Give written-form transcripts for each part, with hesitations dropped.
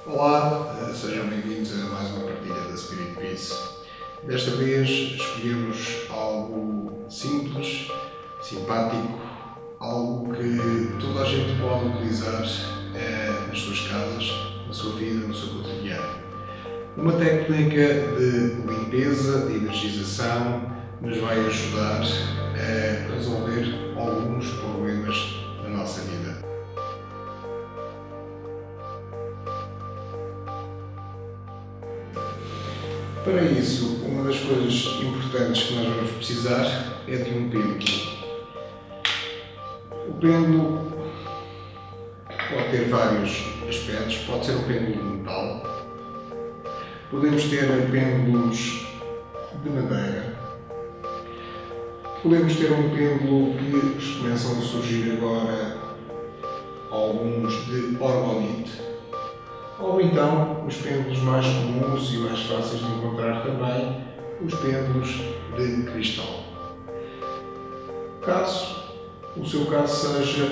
Olá, sejam bem-vindos a mais uma partilha da Spirit Peace. Desta vez escolhemos algo simples, simpático, algo que toda a gente pode utilizar nas suas casas, na sua vida, no seu cotidiano. Uma técnica de limpeza, de energização, nos vai ajudar a resolver alguns problemas da nossa vida. Para isso, uma das coisas importantes que nós vamos precisar é de um pêndulo. O pêndulo pode ter vários aspectos, pode ser um pêndulo de metal, podemos ter pêndulos de madeira, podemos ter um pêndulo que começam a surgir agora, alguns de orgonite, ou então os pêndulos mais comuns e mais fáceis de encontrar também, os pêndulos de cristal. Caso o seu caso seja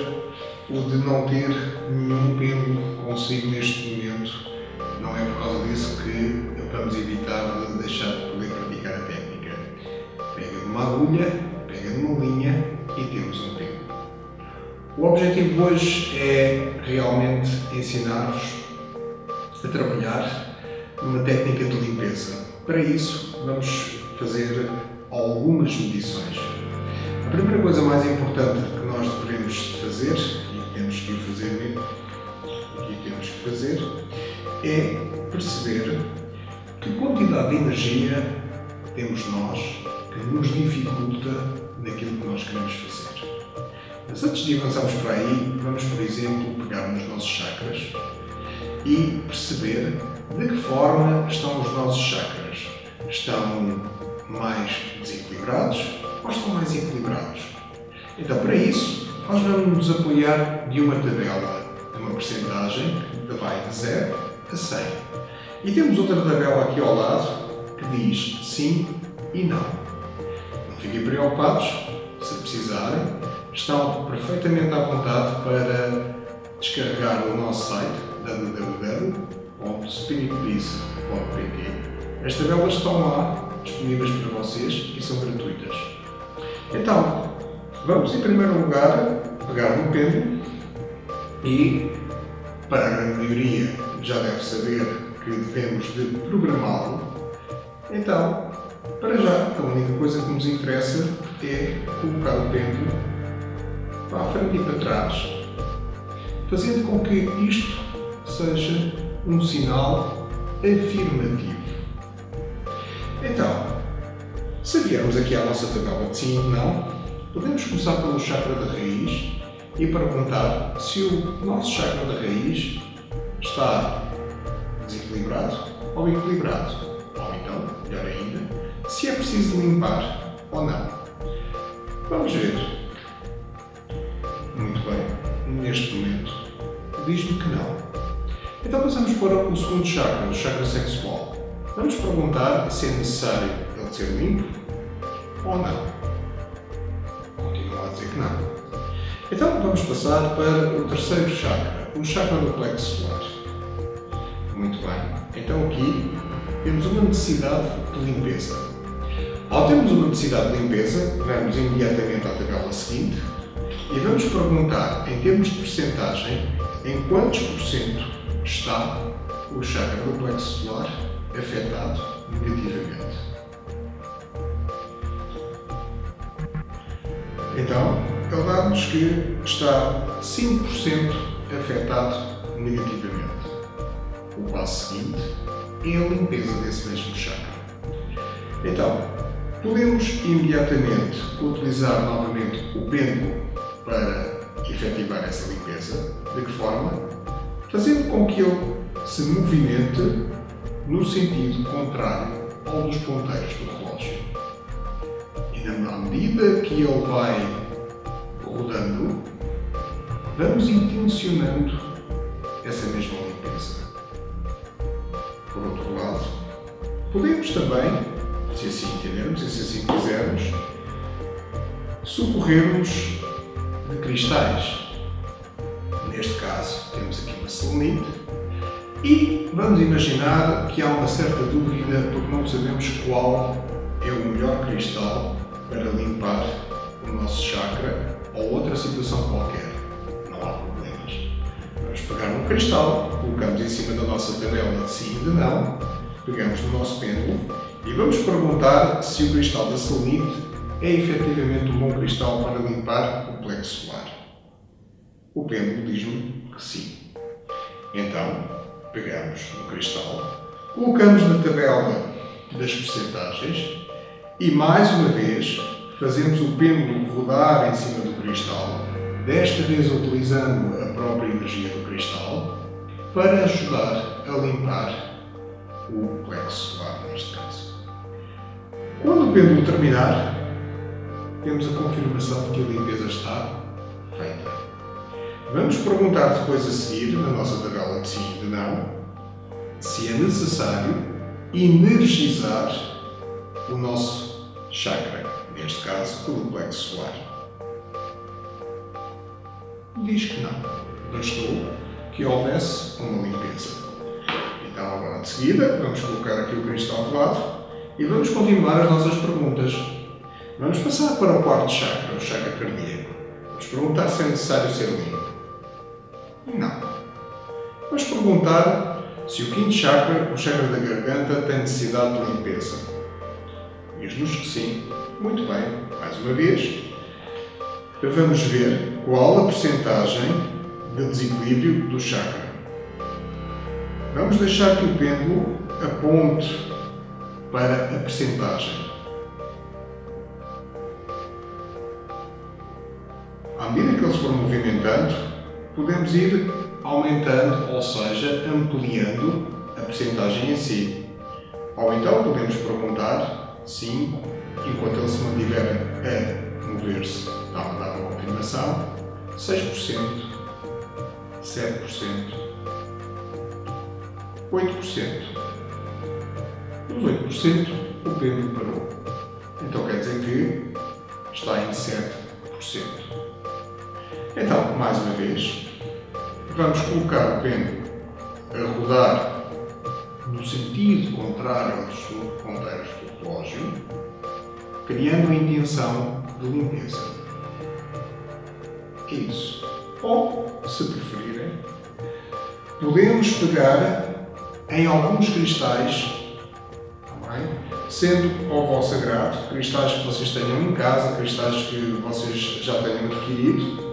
o de não ter nenhum pêndulo consigo neste momento, não é por causa disso que vamos evitar de deixar de poder praticar a técnica. Pega numa agulha, pega numa linha e temos um pêndulo. O objetivo hoje é realmente ensinar-vos a trabalhar numa técnica de limpeza. Para isso, vamos fazer algumas medições. A primeira coisa mais importante que nós devemos fazer, e temos que fazer, é perceber que quantidade de energia temos nós que nos dificulta naquilo que nós queremos fazer. Mas antes de avançarmos para aí, vamos, por exemplo, pegar nos nossos chakras e perceber de que forma estão os nossos chakras. Estão mais desequilibrados ou estão mais equilibrados? Então, para isso, nós vamos nos apoiar de uma tabela, de uma percentagem que vai de 0 a 100. E temos outra tabela aqui ao lado que diz sim e não. Não fiquem preocupados, se precisarem, estão perfeitamente à vontade para descarregar o nosso site www.spiritpeace.pt. As tabelas estão lá, disponíveis para vocês e são gratuitas. Então, vamos em primeiro lugar pegar no pêndulo e, para a grande maioria, já deve saber que devemos de programá-lo. Então, para já, a única coisa que nos interessa é colocar o pêndulo para a frente e para trás, fazendo com que isto seja um sinal afirmativo. Então, se viermos aqui à nossa tabela de sim e não, podemos começar pelo chakra da raiz e perguntar se o nosso chakra da raiz está desequilibrado ou equilibrado. Ou então, melhor ainda, se é preciso limpar ou não. Vamos ver. Muito bem, neste momento, diz-me que não. Então passamos para o segundo chakra, o chakra sexual. Vamos perguntar se é necessário ele ser limpo ou não. Continua a dizer que não. Então vamos passar para o terceiro chakra, o chakra do plexo solar. Muito bem. Então aqui temos uma necessidade de limpeza. Ao termos uma necessidade de limpeza, vamos imediatamente à tabela seguinte e vamos perguntar, em termos de percentagem, em quantos por cento está o chakra do plexo solar afetado negativamente. Então, ele dá-nos que está 5% afetado negativamente. O passo seguinte é a limpeza desse mesmo chakra. Então, podemos imediatamente utilizar novamente o pêndulo para efetivar essa limpeza. De que forma? Fazendo com que ele se movimente no sentido contrário ao dos ponteiros do relógio. E à medida que ele vai rodando, vamos intencionando essa mesma limpeza. Por outro lado, podemos também, se assim entendermos e se assim quisermos, socorrermos de cristais. Neste caso, temos aqui uma selenite E vamos imaginar que há uma certa dúvida porque não sabemos qual é o melhor cristal para limpar o nosso chakra ou outra situação qualquer. Não há problemas. Vamos pegar um cristal, colocamos em cima da nossa tabela de sim e de não, pegamos no nosso pêndulo e vamos perguntar se o cristal da selenite é efetivamente um bom cristal para limpar o plexo solar. O pêndulo diz-me que sim. Então, pegamos no cristal, colocamos na tabela das percentagens e, mais uma vez, fazemos o pêndulo rodar em cima do cristal, desta vez utilizando a própria energia do cristal, para ajudar a limpar o plexo solar, neste caso. Quando o pêndulo terminar, temos a confirmação de que a limpeza está feita. Vamos perguntar depois a seguir, na nossa tabela de sim e de não, se é necessário energizar o nosso chakra, neste caso, pelo plexo solar. Diz que não. Bastou que houvesse uma limpeza. Então, agora de seguida, vamos colocar aqui o cristal de lado e vamos continuar as nossas perguntas. Vamos passar para o quarto chakra, o chakra cardíaco. Vamos perguntar se é necessário ser limpo. Não. Vamos perguntar se o quinto chakra, o chakra da garganta, tem necessidade de limpeza. Diz-nos que sim. Muito bem. Mais uma vez, vamos ver qual a percentagem de desequilíbrio do chakra. Vamos deixar que o pêndulo aponte para a percentagem. À medida que ele se for movimentando, podemos ir aumentando, ou seja, ampliando a percentagem em si. Ou então podemos perguntar, sim, enquanto ele se mantiver a mover-se, está a dar uma confirmação, 6%, 7%, 8%. Nos 8%, o pêndulo parou. Então quer dizer que está em 7%. Então, mais uma vez, vamos colocar o pêndulo a rodar no sentido contrário aos ponteiros do relógio, criando a intenção de limpeza. É isso. Ou, se preferirem, podemos pegar em alguns cristais, sendo ao vosso agrado, cristais que vocês tenham em casa, cristais que vocês já tenham adquirido,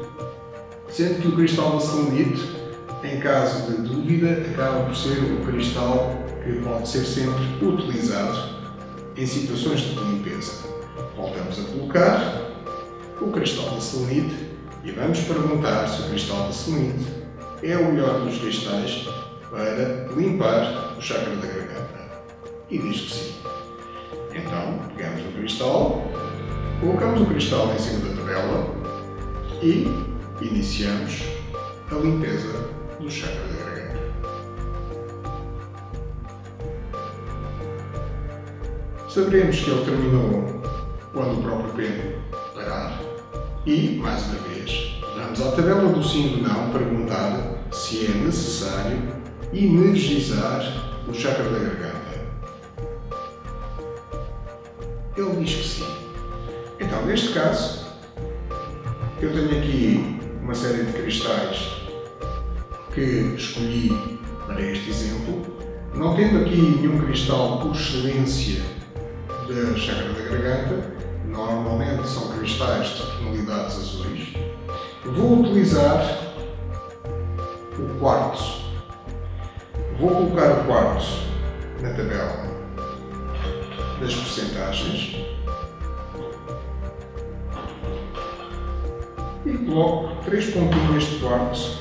sendo que o cristal da selenite, em caso de dúvida, acaba por ser o cristal que pode ser sempre utilizado em situações de limpeza. Voltamos a colocar o cristal da selenite e vamos perguntar se o cristal da selenite é o melhor dos cristais para limpar o chakra da garganta. E diz que sim. Então, pegamos o cristal, colocamos o cristal em cima da tabela e iniciamos a limpeza do chakra da garganta. Saberemos que ele terminou quando o próprio pêndulo parar e, mais uma vez, vamos à tabela do sim e do não perguntar se é necessário energizar o chakra da garganta. Ele diz que sim. Então, neste caso, eu tenho aqui uma série de cristais que escolhi para este exemplo. Não tendo aqui nenhum cristal por excelência da chakra da garganta, normalmente são cristais de tonalidades azuis, vou utilizar o quartzo. Vou colocar o quartzo na tabela das percentagens e coloco 3 pontinhas de quartzo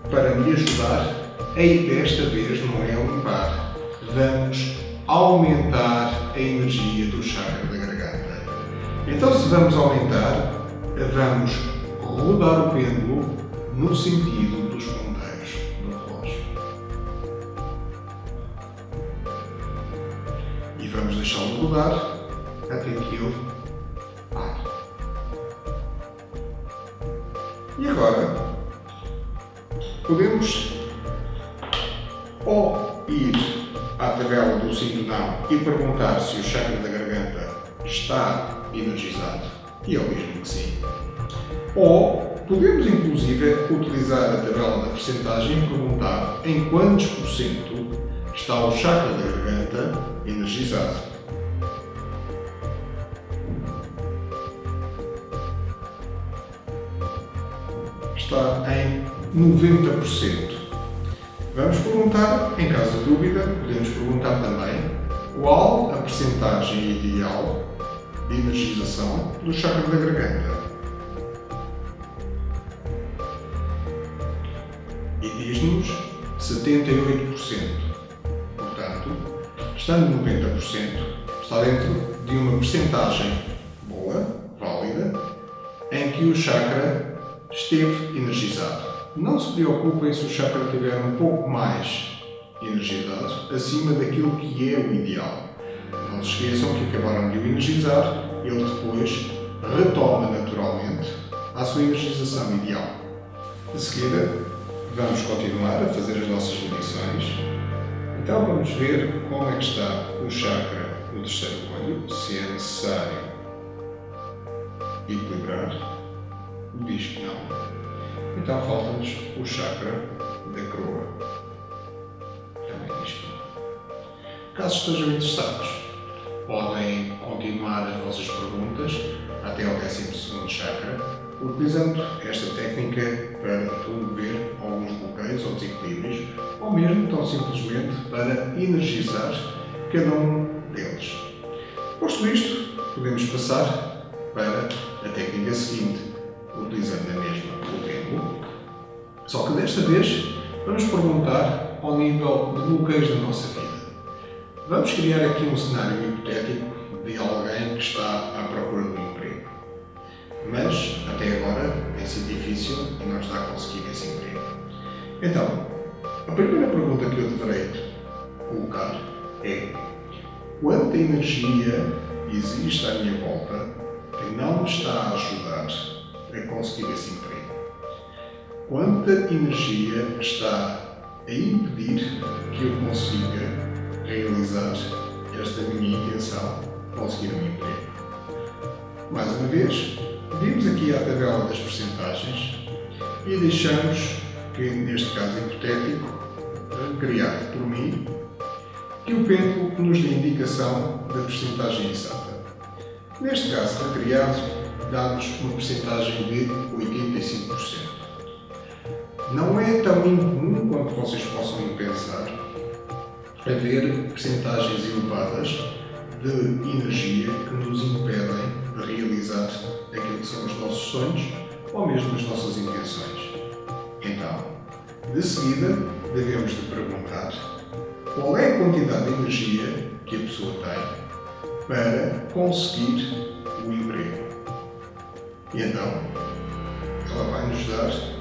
para me ajudar e desta vez não é limpar, vamos aumentar a energia do chakra da garganta. Então, se vamos aumentar, vamos rodar o pêndulo no sentido dos ponteiros do relógio. E vamos deixá-lo rodar até que ele pare. E agora, podemos ou ir à tabela do sim ou não e perguntar se o chakra da garganta está energizado, e ele diz-me que sim. Ou podemos inclusive utilizar a tabela da percentagem e perguntar em quantos por cento está o chakra da garganta energizado. Está em 90%. Vamos perguntar, em caso de dúvida, podemos perguntar também qual a percentagem ideal de energização do chakra da garganta. E diz-nos 78%. Portanto, estando 90%, está dentro de uma percentagem boa, válida, em que o chakra esteve energizado. Não se preocupem se o chakra estiver um pouco mais energizado, acima daquilo que é o ideal. Não se esqueçam que acabaram de o energizar, ele depois retoma naturalmente à sua energização ideal. De seguida, vamos continuar a fazer as nossas medições. Então vamos ver como é que está o chakra no terceiro olho, se é necessário equilibrar. Diz que não. Então falta-nos o chakra da coroa. Também diz que não. Caso estejam interessados, podem continuar as vossas perguntas até ao 12º chakra, utilizando esta técnica para remover alguns bloqueios ou desequilíbrios, ou mesmo tão simplesmente para energizar cada um deles. Posto isto, podemos passar para a técnica seguinte, utilizando a mesma o pêndulo, só que desta vez vamos perguntar ao nível de bloqueios da nossa vida. Vamos criar aqui um cenário hipotético de alguém que está à procura de um emprego. Mas, até agora, tem sido difícil e não está a conseguir esse emprego. Então, a primeira pergunta que eu deverei colocar é: quanta energia existe à minha volta que não me está a ajudar a conseguir esse emprego? Quanta energia está a impedir que eu consiga realizar esta minha intenção de conseguir um emprego? Mais uma vez, vimos aqui a tabela das percentagens e deixamos que, neste caso hipotético, criado por mim, que o pêndulo nos dê indicação da percentagem exata. Neste caso, foi criado, dá-nos uma percentagem de 85%. Não é tão incomum quanto vocês possam pensar haver percentagens elevadas de energia que nos impedem de realizar aquilo que são os nossos sonhos ou mesmo as nossas intenções. Então, de seguida, devemos de perguntar qual é a quantidade de energia que a pessoa tem para conseguir o emprego. E então, ela vai nos dar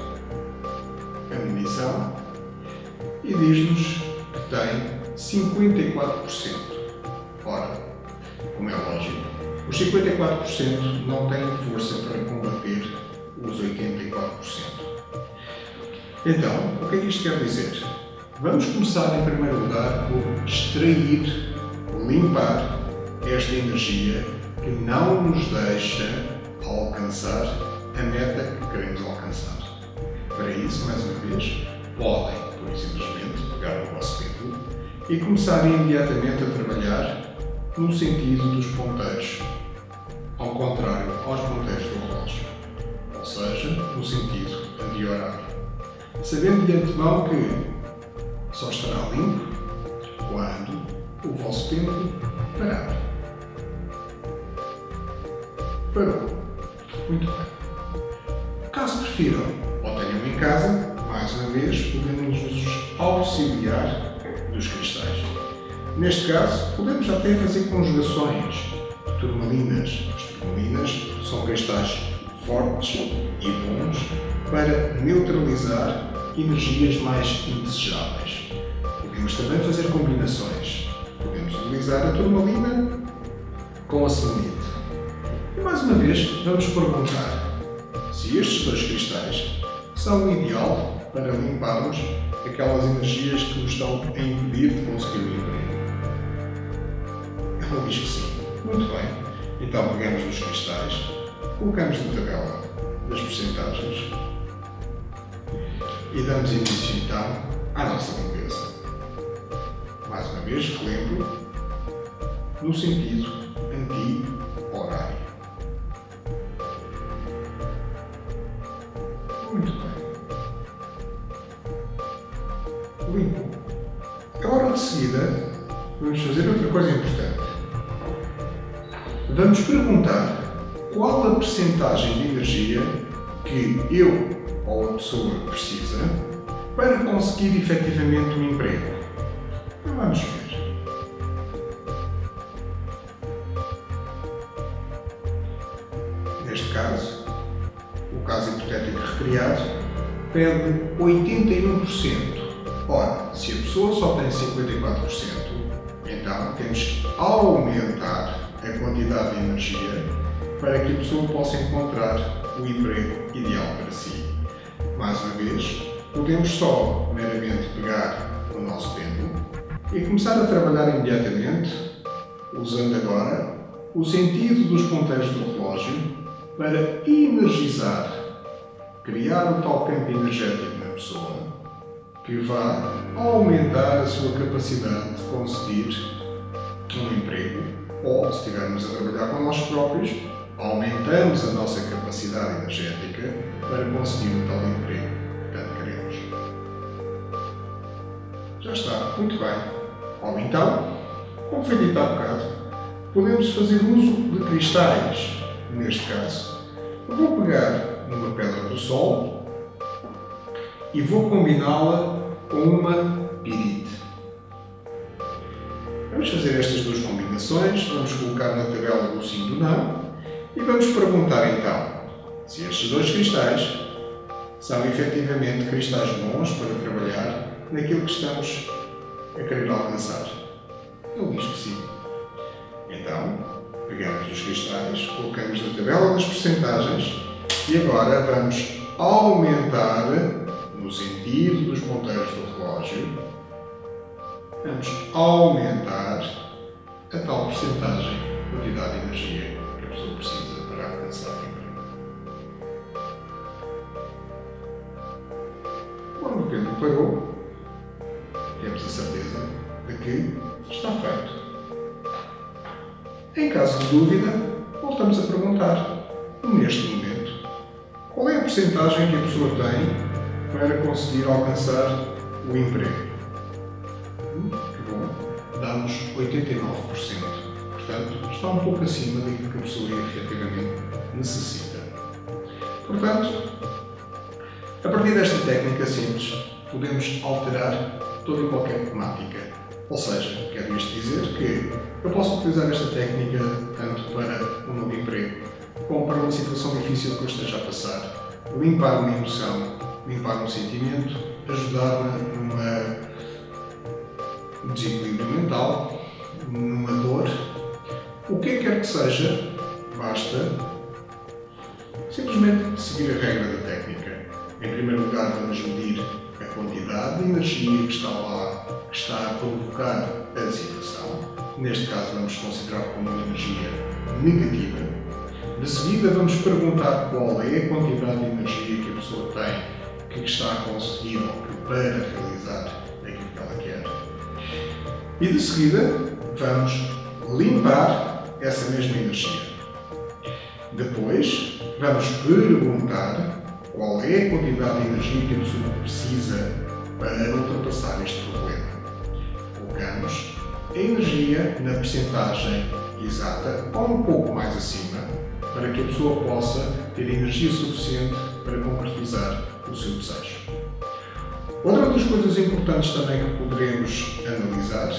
a medição e diz-nos que tem 54%. Ora, como é lógico, os 54% não têm força para combater os 84%. Então, o que é que isto quer dizer? Vamos começar em primeiro lugar por extrair, limpar esta energia que não nos deixa alcançar a meta que queremos alcançar. Para isso, mais uma vez, podem, por simplesmente, pegar o vosso pêndulo e começar imediatamente a trabalhar no sentido dos ponteiros, ao contrário aos ponteiros do relógio, ou seja, no sentido anti-horário, sabendo de antemão que só estará limpo quando o vosso pêndulo parar. Parou. Muito bem. Caso prefiram ou tenham em casa, mais uma vez, podemos nos auxiliar dos cristais. Neste caso, podemos até fazer conjugações de turmalinas. As turmalinas são cristais fortes e bons para neutralizar energias mais indesejáveis. Podemos também fazer combinações. Podemos utilizar a turmalina com a selenite. E mais uma vez, vamos perguntar se estes dois cristais são o ideal para limparmos aquelas energias que nos estão a impedir de conseguir o emprego? Ela diz que sim. Muito bem. Então pegamos nos cristais, colocamos na tabela das percentagens e damos início então à nossa limpeza. Mais uma vez, relembro, no sentido anti-horário. Muito bem. Limpo. Agora de seguida, vamos fazer outra coisa importante. Vamos perguntar qual a percentagem de energia que eu ou a pessoa precisa para conseguir efetivamente um emprego. Então vamos ver. Neste caso, o caso hipotético recriado pede 81%. Ora, se a pessoa só tem 54%, então temos que aumentar a quantidade de energia para que a pessoa possa encontrar o emprego ideal para si. Mais uma vez, podemos só meramente pegar o nosso pêndulo e começar a trabalhar imediatamente, usando agora o sentido dos ponteiros do relógio para energizar, criar o tal campo energético na pessoa que vai aumentar a sua capacidade de conseguir um emprego, ou, se estivermos a trabalhar com nós próprios, aumentamos a nossa capacidade energética para conseguir o tal emprego que tanto queremos. Já está, muito bem. Ou então, como foi dito há bocado, podemos fazer uso de cristais. Neste caso, eu vou pegar numa pedra do Sol e vou combiná-la com uma pirite. Vamos fazer estas duas combinações, vamos colocar na tabela do sim e do não e vamos perguntar então se estes dois cristais são efetivamente cristais bons para trabalhar naquilo que estamos a querer alcançar. Ele diz que sim. Então, pegamos os cristais, colocamos na tabela das percentagens e agora vamos aumentar no sentido dos ponteiros do relógio, vamos aumentar a tal percentagem, quantidade de energia que a pessoa precisa para alcançar o emprego. Quando o pêndulo parou, temos a certeza de que está feito. Em caso de dúvida, voltamos a perguntar, neste momento, qual é a percentagem que a pessoa tem para conseguir alcançar o emprego. Que bom, dá-nos 89%. Portanto, está um pouco acima daquilo que a pessoa efetivamente necessita. Portanto, a partir desta técnica simples, podemos alterar toda e qualquer temática. Ou seja, quero isto dizer que eu posso utilizar esta técnica tanto para um novo emprego, como para uma situação difícil que eu esteja a passar, limpar uma emoção, limpar um sentimento, ajudar-me num desequilíbrio mental, numa dor, o que quer que seja, basta simplesmente seguir a regra da técnica. Em primeiro lugar, vamos medir a quantidade de energia que está lá, que está a provocar a situação. Neste caso, vamos considerar como uma energia negativa. De seguida, vamos perguntar qual é a quantidade de energia que a pessoa tem que está a conseguir ou que para realizar aquilo que ela quer. E de seguida, vamos limpar essa mesma energia. Depois, vamos perguntar qual é a quantidade de energia que a pessoa precisa para ultrapassar este problema. Colocamos a energia na percentagem exata ou um pouco mais acima para que a pessoa possa ter energia suficiente para concretizar o seu desejo. Outra das coisas importantes também que poderemos analisar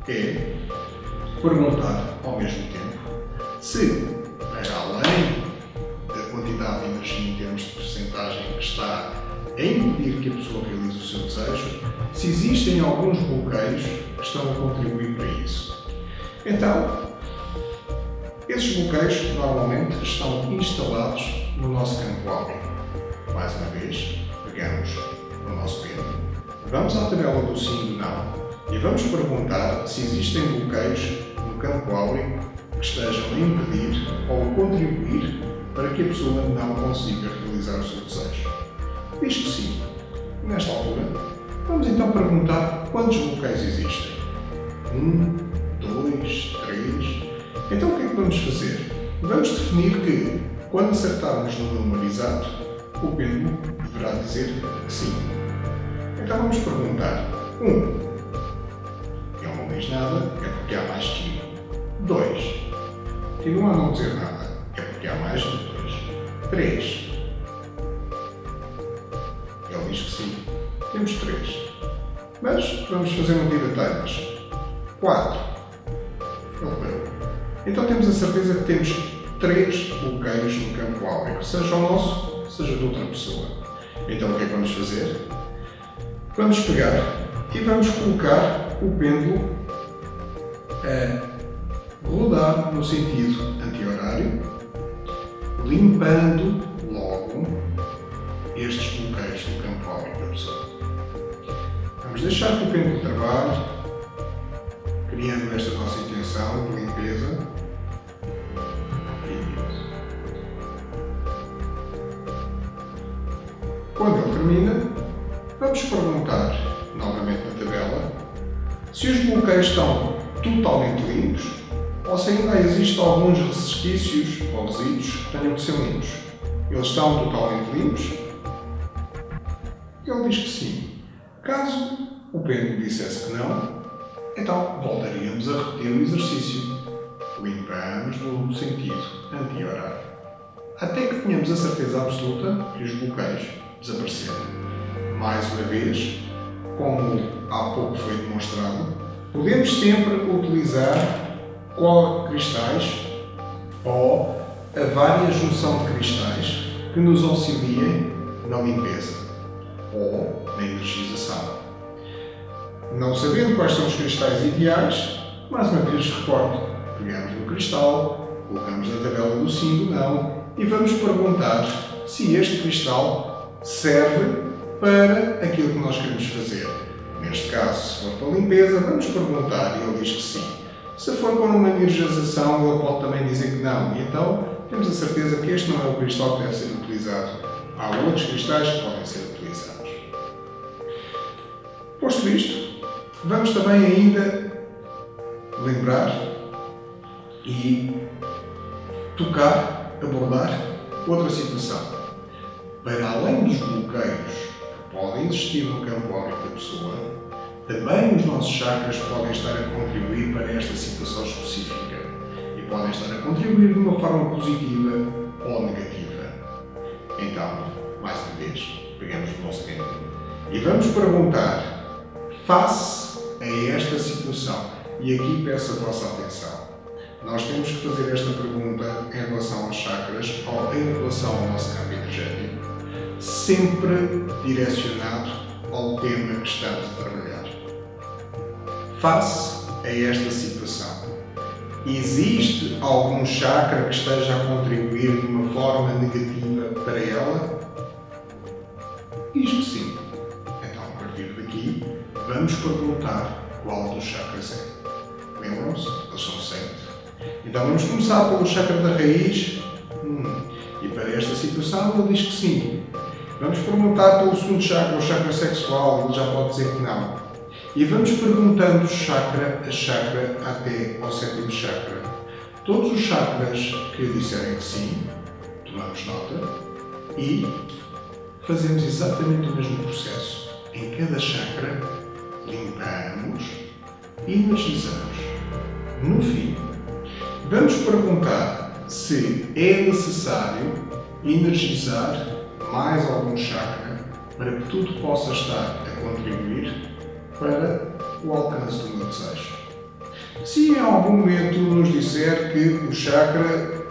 é perguntar ao mesmo tempo se, para além da quantidade de energia em termos de percentagem que está a impedir que a pessoa realize o seu desejo, se existem alguns bloqueios que estão a contribuir para isso. Então, esses bloqueios normalmente estão instalados no nosso campo áurico. Mais uma vez, pegamos o nosso pêndulo, vamos à tabela do sim e do não e vamos perguntar se existem bloqueios no campo áureo que estejam a impedir ou a contribuir para que a pessoa não consiga realizar o seu desejo. Diz que sim. Nesta altura, vamos então perguntar quantos bloqueios existem. 1, 2, 3. Então o que é que vamos fazer? Vamos definir que, quando acertarmos no número exato, o pêndulo deverá dizer que sim. Então vamos perguntar. 1. Ele não diz nada, é porque há mais que 1. 2. Continua a não dizer nada, é porque há mais de 2. 3. Ele diz que sim. Temos 3. Mas vamos fazer um tirateiras. 4. Ele parou. Então temos a certeza que temos 3 bloqueios no campo áureo, seja o nosso, seja de outra pessoa. Então o que é que vamos fazer? Vamos pegar e vamos colocar o pêndulo a rodar no sentido anti-horário, limpando logo estes bloqueios no campo áureo da pessoa. Vamos deixar que o pêndulo trabalhe, criando esta nossa intenção de limpeza. Quando ele termina, vamos perguntar, novamente na tabela, se os bloqueios estão totalmente limpos ou se ainda existem alguns resquícios ou resíduos que tenham que ser limpos. Eles estão totalmente limpos? Ele diz que sim. Caso o pêndulo dissesse que não, então voltaríamos a repetir o exercício. Limpamos no sentido anti-horário. Até que tenhamos a certeza absoluta que os bloqueios desapareceram. Mais uma vez, como há pouco foi demonstrado, podemos sempre utilizar cristais ou a vária junção de cristais que nos auxiliem na limpeza ou na energização. Não sabendo quais são os cristais ideais, mais uma vez recordo, pegamos no cristal, colocamos na tabela do sim e do não e vamos perguntar se este cristal serve para aquilo que nós queremos fazer. Neste caso, se for para a limpeza, vamos perguntar e ele diz que sim. Se for para uma energização, ele pode também dizer que não. E então, temos a certeza que este não é o cristal que deve ser utilizado. Há outros cristais que podem ser utilizados. Posto isto, vamos também ainda lembrar e abordar outra situação. Para além dos bloqueios que podem existir no campo áureo da pessoa, também os nossos chakras podem estar a contribuir para esta situação específica e podem estar a contribuir de uma forma positiva ou negativa. Então, mais uma vez, pegamos o nosso pêndulo e vamos perguntar, face a esta situação, e aqui peço a vossa atenção, nós temos que fazer esta pergunta em relação aos chakras ou em relação ao nosso campo energético, sempre direcionado ao tema que estamos a trabalhar. Face a esta situação, existe algum chakra que esteja a contribuir de uma forma negativa para ela? Diz que sim. Então, a partir daqui, vamos perguntar qual dos chakras é. Lembram-se? Eles são 7. Então, vamos começar pelo chakra da raiz. E para esta situação, ele diz que sim. Vamos perguntar pelo segundo chakra, o chakra sexual, ele já pode dizer que não. E vamos perguntando chakra a chakra até ao 7º chakra. Todos os chakras que disserem que sim, tomamos nota e fazemos exatamente o mesmo processo. Em cada chakra, limpamos e energizamos. No fim, vamos perguntar se é necessário energizar mais algum chakra para que tudo possa estar a contribuir para o alcance do meu desejo. Se em algum momento nos disser que o chakra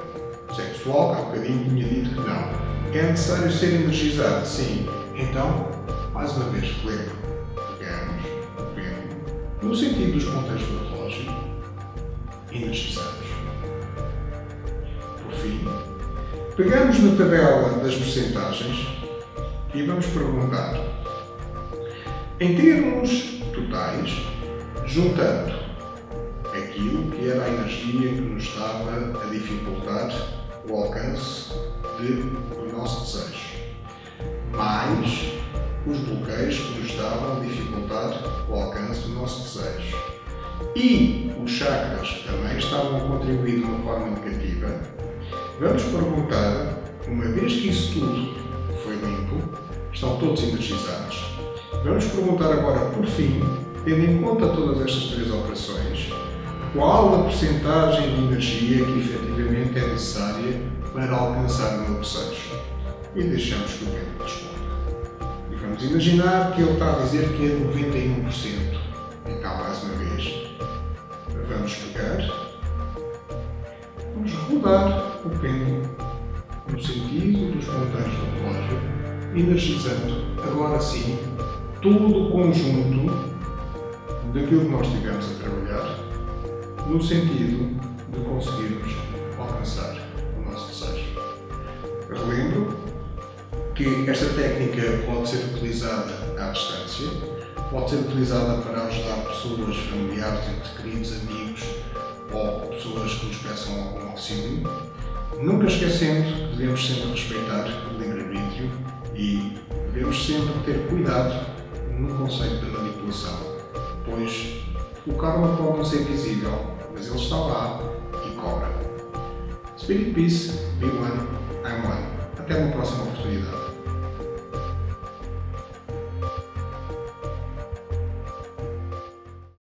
sexual, que há bocadinho tinha dito que não, é necessário ser energizado, sim, então, mais uma vez, lembro, pegamos o pêndulo no sentido dos ponteiros do relógio, energizamos. Por fim, pegamos na tabela das percentagens e vamos perguntar Em termos totais, juntando aquilo que era a energia que nos estava a dificultar o alcance do nosso desejo, mais os bloqueios que nos estavam a dificultar o alcance do nosso desejo e os chakras que também estavam a contribuir de uma forma negativa, vamos perguntar, uma vez que isso tudo foi limpo, estão todos energizados, vamos perguntar agora, por fim, tendo em conta todas estas três operações, qual a percentagem de energia que efetivamente é necessária para alcançar o meu desejo? E deixamos que o vento responda. E vamos imaginar que ele está a dizer que é 91%. Então, mais uma vez, vamos pegar, vamos rodar o pêndulo no sentido dos ponteiros do relógio, energizando, agora sim, todo o conjunto daquilo que nós estivemos a trabalhar, no sentido de conseguirmos alcançar o nosso desejo. Relembro que esta técnica pode ser utilizada à distância, pode ser utilizada para ajudar pessoas, familiares, entes queridos, amigos ou pessoas que nos peçam algum auxílio, nunca esquecendo que devemos sempre respeitar o livre-arbítrio e devemos sempre ter cuidado no conceito da manipulação, pois o karma pode não ser visível, mas ele está lá e cobra. Spirit Peace, Be One, I'm One. Até uma próxima oportunidade.